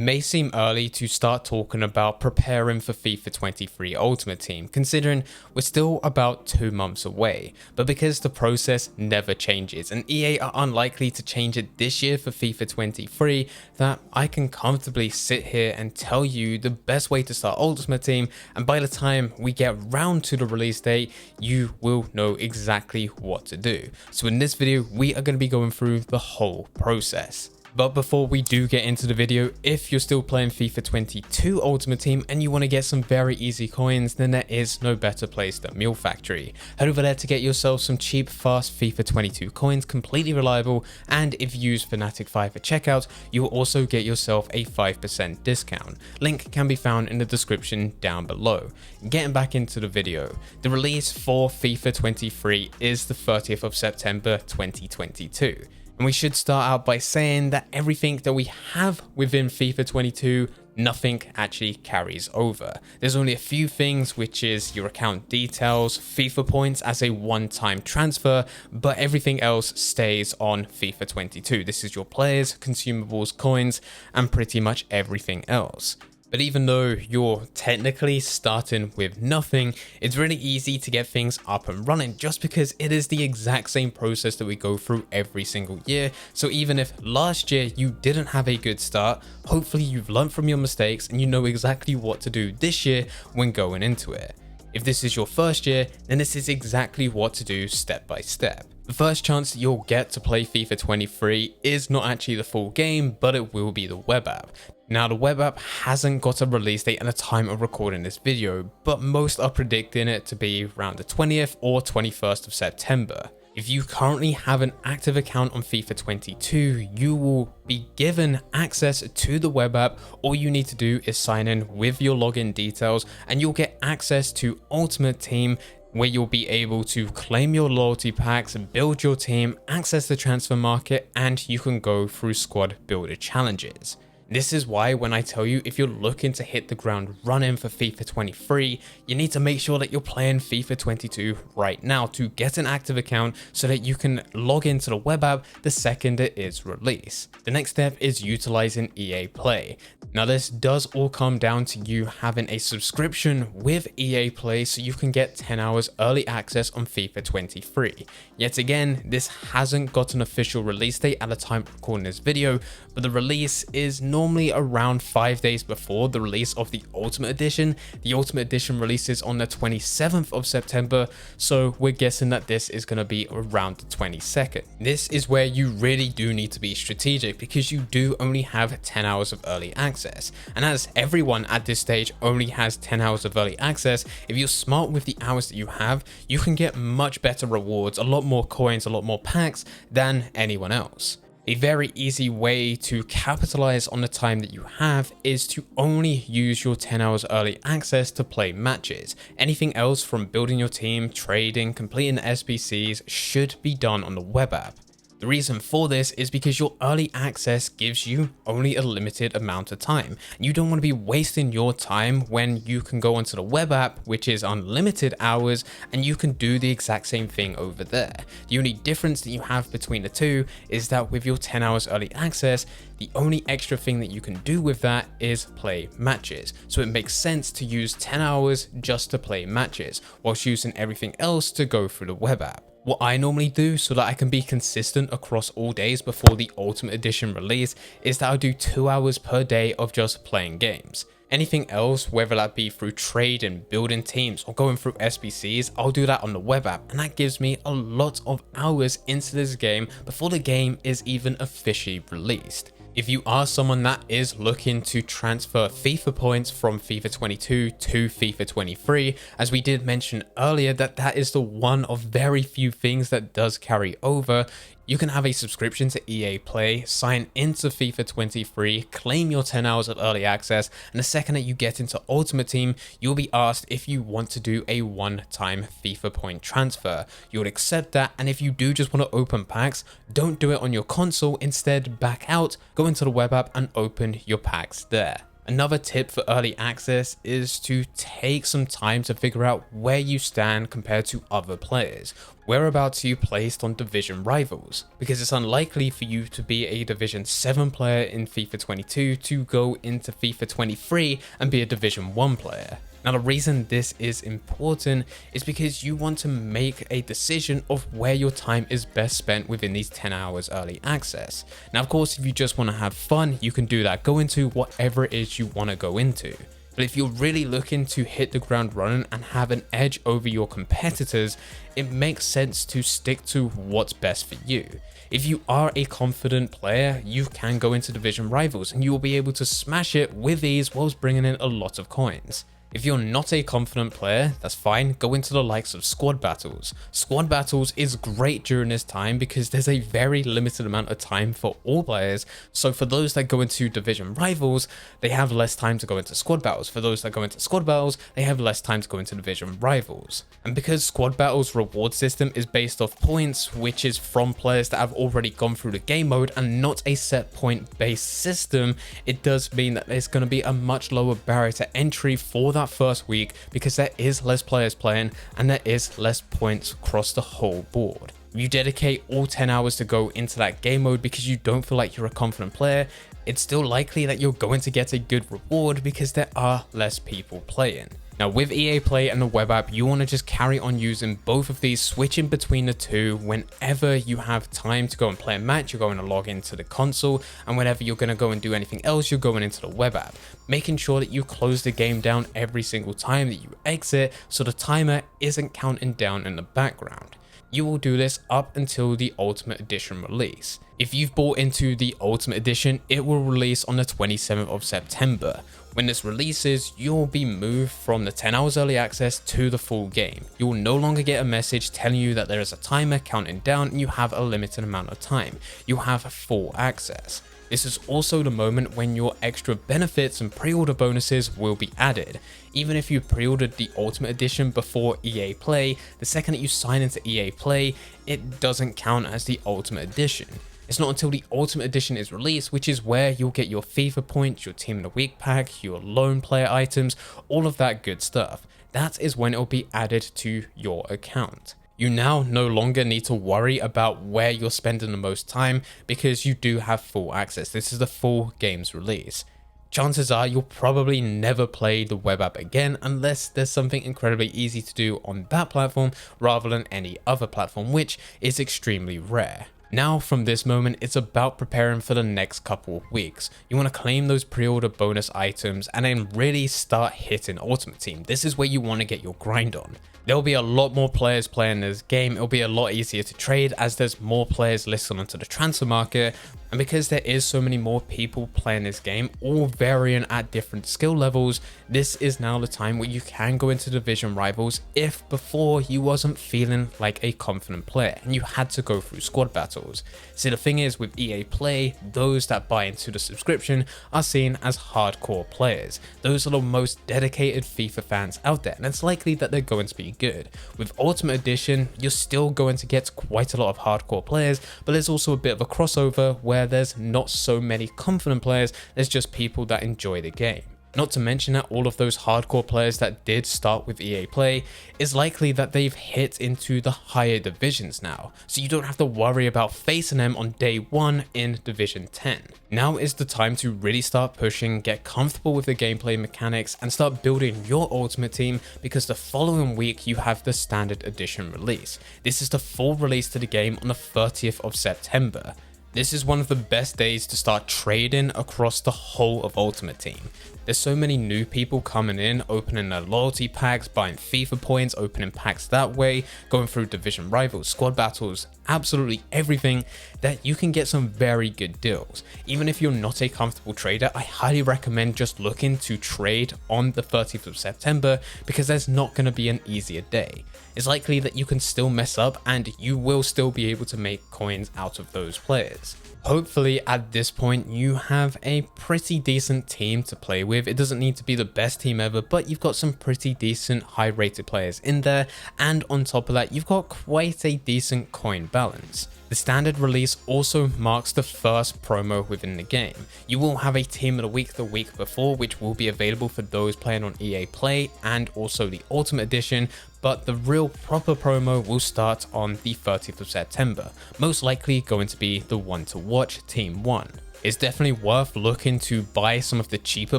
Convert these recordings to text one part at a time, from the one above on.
may seem early to start talking about preparing for FIFA 23 Ultimate Team, considering we're still about 2 months away, but because the process never changes and EA are unlikely to change it this year for FIFA 23, that I can comfortably sit here and tell you the best way to start Ultimate Team, and by the time we get round to the release date, you will know exactly what to do. So in this video, we are going to be going through the whole process. But before we do get into the video, if you're still playing FIFA 22 Ultimate Team and you want to get some very easy coins, then there is no better place than Mule Factory. Head over there to get yourself some cheap, fast FIFA 22 coins, completely reliable, and if you use Fnatic5 at checkout, you will also get yourself a 5% discount. Link can be found in the description down below. Getting back into the video, the release for FIFA 23 is the 30th of September 2022. And we should start out by saying that everything that we have within FIFA 22, nothing actually carries over. There's only a few things, which is your account details, FIFA points as a one-time transfer, but everything else stays on FIFA 22. This is your players, consumables, coins, and pretty much everything else. But even though you're technically starting with nothing, it's really easy to get things up and running just because it is the exact same process that we go through every single year. So even if last year you didn't have a good start, hopefully you've learned from your mistakes and you know exactly what to do this year when going into it. If this is your first year, then this is exactly what to do step by step. The first chance that you'll get to play FIFA 23 is not actually the full game, but it will be the web app. Now, the web app hasn't got a release date and a time of recording this video, but most are predicting it to be around the 20th or 21st of September. If you currently have an active account on FIFA 22, you will be given access to the web app. All you need to do is sign in with your login details and you'll get access to Ultimate Team, where you'll be able to claim your loyalty packs, build your team, access the transfer market, and you can go through squad builder challenges. This is why when I tell you if you're looking to hit the ground running for FIFA 23, you need to make sure that you're playing FIFA 22 right now to get an active account so that you can log into the web app the second it is released. The next step is utilizing EA Play. Now this does all come down to you having a subscription with EA Play so you can get 10 hours early access on FIFA 23. Yet again, this hasn't got an official release date at the time of recording this video, but the release is normally around 5 days before the release of the Ultimate Edition. The Ultimate Edition releases on the 27th of September, so we're guessing that this is going to be around the 22nd. This is where you really do need to be strategic because you do only have 10 hours of early access. And as everyone at this stage only has 10 hours of early access, if you're smart with the hours that you have, you can get much better rewards, a lot more coins, a lot more packs than anyone else. A very easy way to capitalize on the time that you have is to only use your 10 hours early access to play matches. Anything else from building your team, trading, completing the SBCs should be done on the web app. The reason for this is because your early access gives you only a limited amount of time. You don't want to be wasting your time when you can go onto the web app, which is unlimited hours, and you can do the exact same thing over there. The only difference that you have between the two is that with your 10 hours early access, the only extra thing that you can do with that is play matches. So it makes sense to use 10 hours just to play matches, whilst using everything else to go through the web app. What I normally do so that I can be consistent across all days before the Ultimate Edition release is that I'll do 2 hours per day of just playing games. Anything else, whether that be through trade and building teams or going through SBCs, I'll do that on the web app, and that gives me a lot of hours into this game before the game is even officially released. If you are someone that is looking to transfer FIFA points from FIFA 22 to FIFA 23, as we did mention earlier that is the one of very few things that does carry over, you can have a subscription to EA Play, sign into FIFA 23, claim your 10 hours of early access, and the second that you get into Ultimate Team, you'll be asked if you want to do a one-time FIFA point transfer. You'll accept that, and if you do just want to open packs, don't do it on your console, instead back out, go into the web app and open your packs there. Another tip for early access is to take some time to figure out where you stand compared to other players. Whereabouts are you placed on division rivals? Because it's unlikely for you to be a division 7 player in FIFA 22 to go into FIFA 23 and be a division 1 player. Now, the reason this is important is because you want to make a decision of where your time is best spent within these 10 hours early access. Now, of course, if you just want to have fun, you can do that. Go into whatever it is you want to go into. But if you're really looking to hit the ground running and have an edge over your competitors, it makes sense to stick to what's best for you. If you are a confident player, you can go into division rivals and you will be able to smash it with ease whilst bringing in a lot of coins. If you're not a confident player, that's fine, go into the likes of squad battles. Squad battles is great during this time because there's a very limited amount of time for all players. So for those that go into division rivals, they have less time to go into squad battles. For those that go into squad battles, they have less time to go into division rivals. And because squad battles reward system is based off points, which is from players that have already gone through the game mode and not a set point based system, it does mean that there's going to be a much lower barrier to entry for that first week because there is less players playing and there is less points across the whole board. If you dedicate all 10 hours to go into that game mode because you don't feel like you're a confident player, it's still likely that you're going to get a good reward because there are less people playing. Now with EA Play and the web app, you want to just carry on using both of these, switching between the two whenever you have time to go and play a match. You're going to log into the console, and whenever you're going to go and do anything else, you're going into the web app, making sure that you close the game down every single time that you exit so the timer isn't counting down in the background. You will do this up until the Ultimate Edition release. If you've bought into the Ultimate Edition, it will release on the 27th of September. When this releases, you'll be moved from the 10 hours early access to the full game. You will no longer get a message telling you that there is a timer counting down and you have a limited amount of time. You'll have full access. This is also the moment when your extra benefits and pre-order bonuses will be added. Even if you pre-ordered the Ultimate Edition before EA Play, the second that you sign into EA Play, it doesn't count as the Ultimate Edition. It's not until the Ultimate Edition is released, which is where you'll get your FIFA points, your Team of the Week pack, your lone player items, all of that good stuff. That is when it will be added to your account. You now no longer need to worry about where you're spending the most time because you do have full access. This is the full game's release. Chances are you'll probably never play the web app again unless there's something incredibly easy to do on that platform rather than any other platform, which is extremely rare. Now from this moment, it's about preparing for the next couple of weeks. You want to claim those pre-order bonus items and then really start hitting Ultimate Team. This is where you want to get your grind on. There'll be a lot more players playing this game. It'll be a lot easier to trade as there's more players listed onto the transfer market. And because there is so many more people playing this game, all varying at different skill levels, this is now the time where you can go into division rivals if before you wasn't feeling like a confident player and you had to go through squad battles. See, the thing is with EA Play, those that buy into the subscription are seen as hardcore players. Those are the most dedicated FIFA fans out there, and it's likely that they're going to be good. With Ultimate Edition, you're still going to get quite a lot of hardcore players, but there's also a bit of a crossover where there's not so many confident players, there's just people that enjoy the game. Not to mention that all of those hardcore players that did start with EA Play is likely that they've hit into the higher divisions now, so you don't have to worry about facing them on day 1 in Division 10. Now is the time to really start pushing, get comfortable with the gameplay mechanics, and start building your Ultimate Team because the following week you have the Standard Edition release. This is the full release to the game on the 30th of September. This is one of the best days to start trading across the whole of Ultimate Team. There's so many new people coming in, opening their loyalty packs, buying FIFA points, opening packs that way, going through division rivals, squad battles, absolutely everything, that you can get some very good deals. Even if you're not a comfortable trader, I highly recommend just looking to trade on the 30th of September because there's not going to be an easier day. It's likely that you can still mess up and you will still be able to make coins out of those players. Hopefully at this point you have a pretty decent team to play with. It doesn't need to be the best team ever, but you've got some pretty decent high rated players in there, and on top of that you've got quite a decent coin balance. The standard release also marks the first promo within the game. You will have a Team of the week before, which will be available for those playing on EA Play and also the Ultimate Edition, but the real proper promo will start on the 30th of September, most likely going to be the one to watch, Team 1. It's definitely worth looking to buy some of the cheaper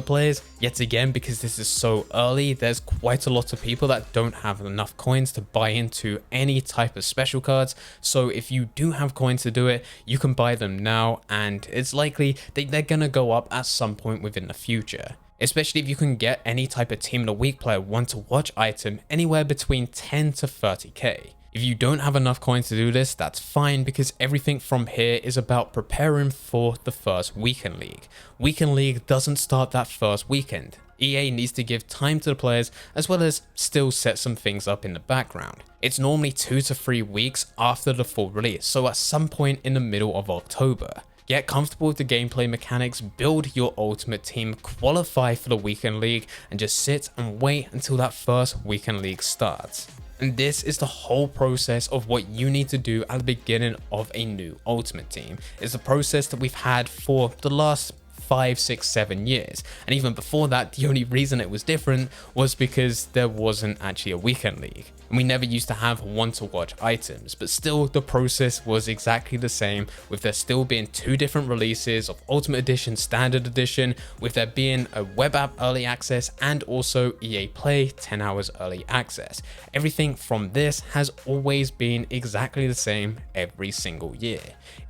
players. Yet again, because this is so early, there's quite a lot of people that don't have enough coins to buy into any type of special cards. So if you do have coins to do it, you can buy them now, and it's likely they're gonna go up at some point within the future. Especially if you can get any type of Team of the Week player want to watch item anywhere between 10 to 30k. If you don't have enough coins to do this, that's fine, because everything from here is about preparing for the first Weekend League. Weekend League doesn't start that first weekend. EA needs to give time to the players, as well as still set some things up in the background. It's normally 2 to 3 weeks after the full release, so at some point in the middle of October. Get comfortable with the gameplay mechanics, build your ultimate team, qualify for the Weekend League, and just sit and wait until that first Weekend League starts. And this is the whole process of what you need to do at the beginning of a new Ultimate Team. It's a process that we've had for the last 5, 6, 7 years. And even before that, the only reason it was different was because there wasn't actually a Weekend League. And we never used to have one to watch items, but still the process was exactly the same, with there still being 2 different releases of Ultimate Edition, Standard Edition, with there being a web app early access and also EA Play 10 hours early access. Everything from this has always been exactly the same every single year.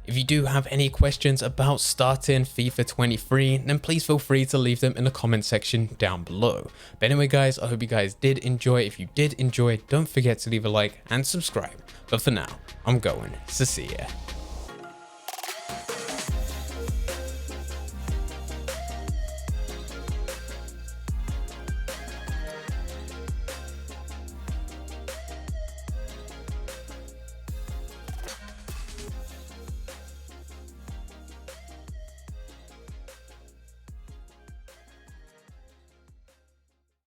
If you do have any questions about starting FIFA 23, then please feel free to leave them in the comment section down below. But anyway guys, I hope you guys did enjoy. If you did enjoy, don't forget to leave a like and subscribe. But for now, I'm going to see ya.